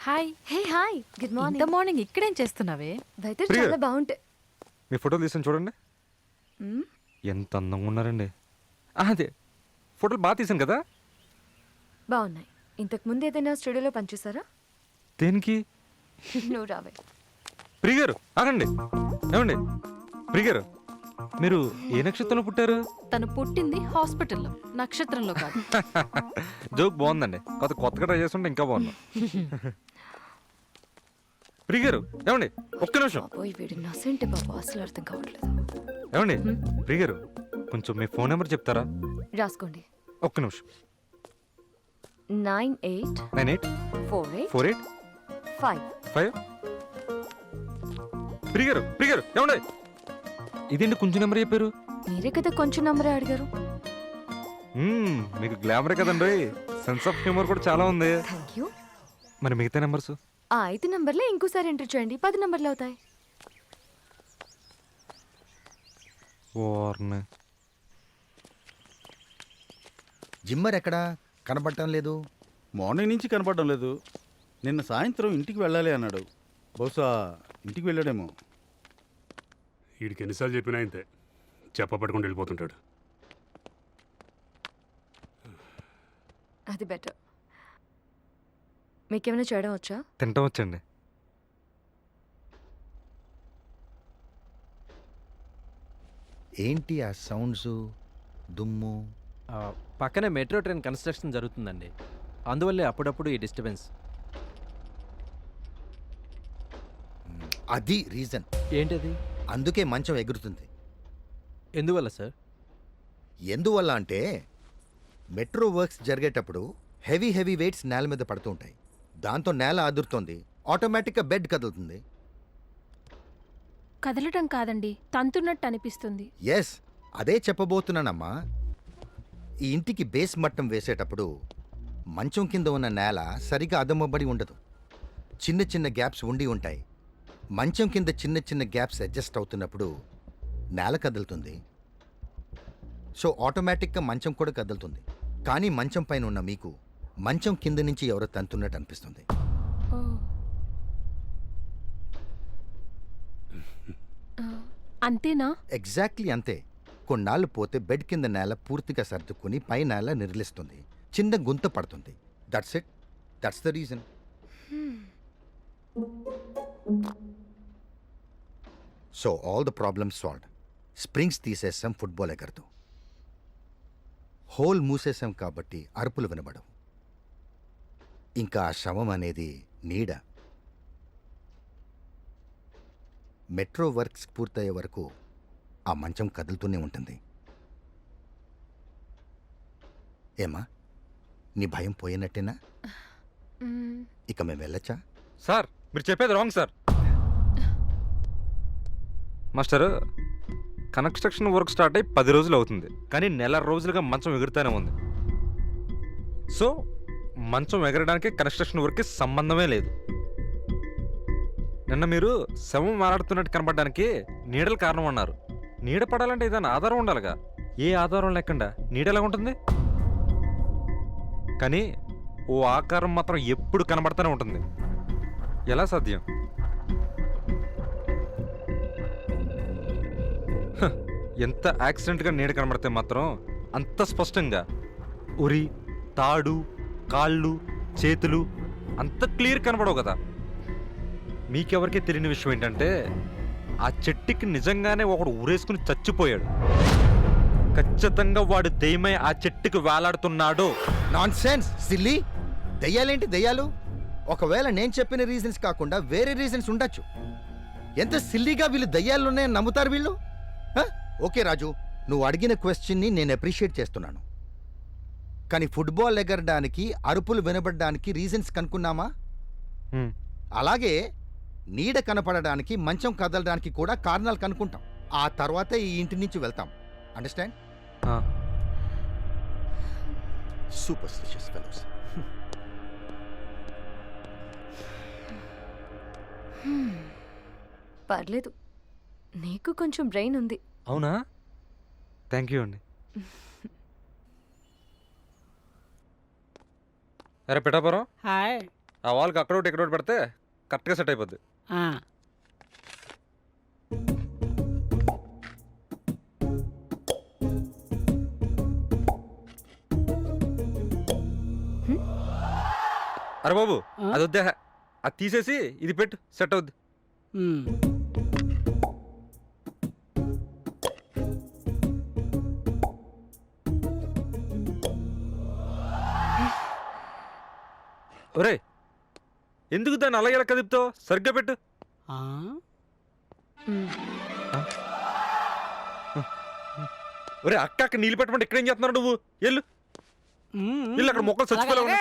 Hi. Hey hi good ఇంత morning. Morning ఇక్కడేం చేస్తున్నావే? వెదర్ ప్రియ. చాలా బాగుంటాయి. మీ ఫోటోలు తీసాను చూడండి. ఎంత అందంగా ఉన్నారండి. అదే ఫోటోలు బాగా తీసాను కదా. బాగున్నాయి. ఇంతకు ముందు ఏదైనా స్టూడియోలో పనిచేసారా? దేనికి? నువ్వు రావే. ప్రియ గారు ఆగండి. ఏమండి ప్రియ గారు, మీరు ఏ నక్షత్రంలో పుట్టారు? తను పుట్టింది హాస్పిటల్లో, నక్షత్రంలో కాదు. జోక్ బాగుందండి. కొత్తగా ట్రై చేస్తుంటే ఇంకా బాగుంది. ప్రియ గారు ఏమండి ఒక్క నిమిషం. బాబోయ్ వీడు నసేంటి బాబు, అసలు అర్థం కావట్లేదు. ఏమండి ప్రియ గారు, కొంచెం మీ ఫోన్ నెంబర్ చెప్తారా? రాసుకోండి. ఒక్క నిమిషం. 9848 984845. ప్రియ గారు ఏమండి, ఇదేంటి కొంచెం నెంబర్ చెప్పారు? మీరే కదా కొంచెం నంబరే అడిగారు. మీకు గ్లామరే కదండి, సెన్స్ ఆఫ్ హ్యూమర్ కూడా చాలా ఉంది. Thank you. మరి మిగతా నెంబర్స్? ఆ 5 నంబర్లే ఇంకోసారి ఎంటర్ చేయండి, 10 నంబర్లు అవుతాయి. ఓర్ని. జిమ్మర్ ఎక్కడా కనబడటం లేదు. మార్నింగ్ నుంచి కనపడడం లేదు. నిన్న సాయంత్రం ఇంటికి వెళ్ళాలి అన్నాడు. బహుశా ఇంటికి వెళ్ళాడేమో. వీడికి ఎన్నిసార్లు చెప్పినా ఇంతే, చెప్పబట్టుకుంటూ వెళ్ళిపోతుంటాడు. అది బెటర్. మీకేమైనా చేయడం వచ్చా? తింటాం వచ్చండి. ఏంటి ఆ సౌండ్స్, దుమ్ము? పక్కనే మెట్రో ట్రైన్ కన్స్ట్రక్షన్ జరుగుతుందండి, అందువల్లే అప్పుడప్పుడు ఈ డిస్టర్బెన్స్. అది రీజన్. ఏంటది? అందుకే మంచం ఎగురుతుంది. ఎందువల్ల సార్? ఎందువల్ల అంటే మెట్రో వర్క్స్ జరిగేటప్పుడు హెవీ వెయిట్స్ నేల మీద పడుతూ ఉంటాయి. దాంతో నేల అదురుతోంది, ఆటోమేటిక్గా బెడ్ కదులుతుంది. కదలటం కాదండి, తంతున్నట్టు అనిపిస్తుంది. ఎస్, అదే చెప్పబోతున్నానమ్మా. ఈ ఇంటికి బేస్ మట్టం వేసేటప్పుడు మంచం కింద ఉన్న నేల సరిగా అదమ్మబడి ఉండదు. చిన్న గ్యాప్స్ ఉండి ఉంటాయి. మంచం కింద చిన్న గ్యాప్స్ అడ్జస్ట్ అవుతున్నప్పుడు నేల కదులుతుంది. సో ఆటోమేటిక్గా మంచం కూడా కదులుతుంది. కానీ మంచం పైన ఉన్న మీకు మంచం కింద నుంచి ఎవరో తంతున్నట్టు అనిపిస్తుంది. ఓ. అంతేనా? ఎగ్జాక్ట్లీ అంతే. కొన్నాళ్ళు పోతే బెడ్ కింద నేల పూర్తిగా సర్దుకుని పై నేల నిర్లిస్తుంది, చిన్న గుంత పడుతుంది. That's it, that's the reason. So all the problems solved. Springs తీసేసాం, ఫుట్బాల్ ఎగరదు. హోల్ మూసేసాం కాబట్టి అరుపులు వినబడవు. ఇంకా ఆ శవం అనేది నీడ. మెట్రో వర్క్స్ పూర్తయ్యే వరకు ఆ మంచం కదులుతూనే ఉంటుంది. ఏమా, నీ భయం పోయినట్టేనా? ఇక మేము వెళ్ళొచ్చా? సార్ మీరు చెప్పేది wrong sir. Master, construction work start అయ్యి 10 రోజులు అవుతుంది, కానీ నెల రోజులుగా మంచం ఎగురుతానే ఉంది. సో మంచం ఎగరడానికి కన్స్ట్రక్షన్ వర్క్కి సంబంధమే లేదు. నిన్న మీరు శవం మాట్లాడుతున్నట్టు కనపడడానికి నీడలు కారణం అన్నారు. నీడ పడాలంటే ఏదైనా ఆధారం ఉండాలిగా. ఏ ఆధారం లేకుండా నీడ ఎలా ఉంటుంది? కానీ ఓ ఆకారం మాత్రం ఎప్పుడు కనబడతానే ఉంటుంది. ఎలా సాధ్యం? ఎంత యాక్సిడెంట్గా నీడ కనబడితే మాత్రం అంత స్పష్టంగా ఉరి, తాడు, కాళ్ళు, చేతులు అంత క్లియర్ కనబడవు కదా. మీకెవరికీ తెలియని విషయం ఏంటంటే ఆ చెట్టుకి నిజంగానే ఒకడు ఊరేసుకుని చచ్చిపోయాడు. ఖచ్చితంగా వాడు దెయ్యమై ఆ చెట్టుకి వేలాడుతున్నాడు. Nonsense, silly. దెయ్యాలేంటి దెయ్యాలు? ఒకవేళ నేను చెప్పిన రీజన్స్ కాకుండా వేరే రీజన్స్ ఉండొచ్చు. ఎంత సిల్లీగా వీళ్ళు దెయ్యాలున్నాయని నమ్ముతారు వీళ్ళు. ఓకే రాజు, నువ్వు అడిగిన క్వశ్చన్ని నేను అప్రిషియేట్ చేస్తున్నాను. కానీ ఫుట్బాల్ ఎగరడానికి, అరుపులు వినబడడానికి రీజన్స్ కనుక్కున్నామా? అలాగే నీడ కనపడడానికి, మంచం కదలడానికి కూడా కారణాలు కనుక్కుంటాం. ఆ తర్వాత ఈ ఇంటి నుంచి వెళ్తాం. అండర్స్టాండ్? Superstitious fellows. పర్లేదు, నీకు కొంచెం బ్రెయిన్ ఉంది. అవునా? థ్యాంక్ యూ అండి. అరే పిఠాపురం, హాయ్. ఆ వాళ్ళకి అక్కడోటి ఎక్కడోటి పెడితే కరెక్ట్గా సెట్ అయిపోద్ది. ఆ, అరే బాబు ఆ? అది వద్దే, అది తీసేసి ఇది పెట్టు, సెట్ అవుద్ది. ఉమ్. ఒరే ఎందుకు దాన్ని అలా ఎలా కదుపుతావు? సరిగ్గా పెట్టు. ఆ, ఒరే అక్క అక్క నీళ్ళు పెట్టమంటే ఇక్కడేం చేస్తున్నావు నువ్వు? ఎల్లు ఉమ్, ఇల్లు అక్కడ మొక్కలు చచ్చిపోలే అలాగే.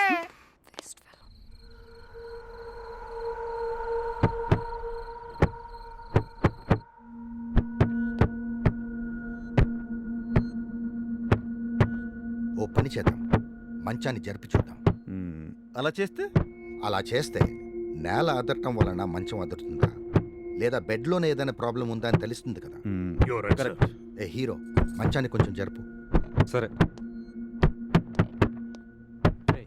ఓ పని చేద్దాం, మంచాన్ని జరిపి చూద్దాం. అలా చేస్తే అలా చేస్తే నేల అదరటం వలన మంచం అదురుతుందా లేదా బెడ్లోనే ఏదైనా ప్రాబ్లం ఉందా అని తెలుస్తుంది కదా. You're right, sir. కరెక్ట్. ఏ హీరో, మంచాన్ని కొంచెం జరుపు. సరే.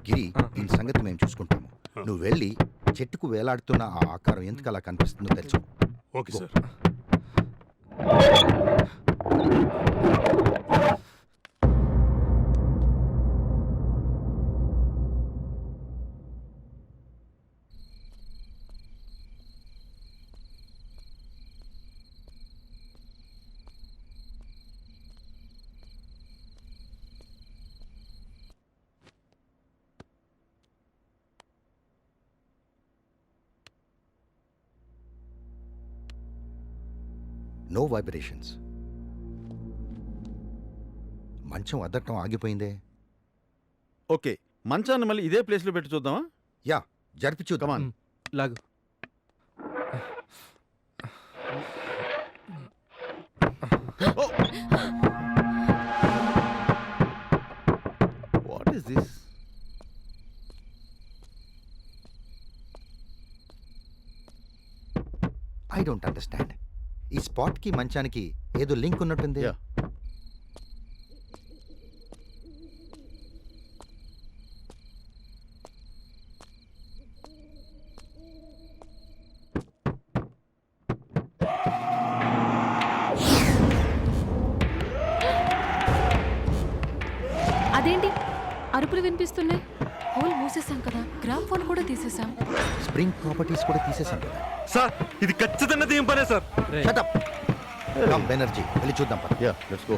గిరి, దీని సంగతి మేము చూసుకుంటాము. నువ్వు వెళ్ళి చెట్టుకు వేలాడుతున్న ఆ ఆకారం ఎందుకు అలా కనిపిస్తుందో తెలుసు. Okay sir. No vibrations. మంచం అదరటం ఆగిపోయిందే. ఓకే, మంచాన్ని మళ్ళీ ఇదే ప్లేస్లో పెట్టి చూద్దామా? యా, జరిపి చూద్దాం. కమాన్. లాగు. What is this? I don't understand. ఈ స్పాట్కి మంచానికి ఏదో లింక్ ఉన్నట్టుంది. Yeah. అదేంటి అరుపులు వినిపిస్తున్నాయి? హోల్ మూసేసాం కదా, గ్రామ్ ఫోన్ కూడా తీసేసాం. స్ప్రింగ్ ప్రాపర్టీస్ కూడా తీసేసాం కదా. సార్ ఇది ఖచ్చితంగా ఏం పనే సార్. రే, Shut up. Come, బెనర్జీ, వెళ్ళి చూద్దాం పద. Yeah, let's go.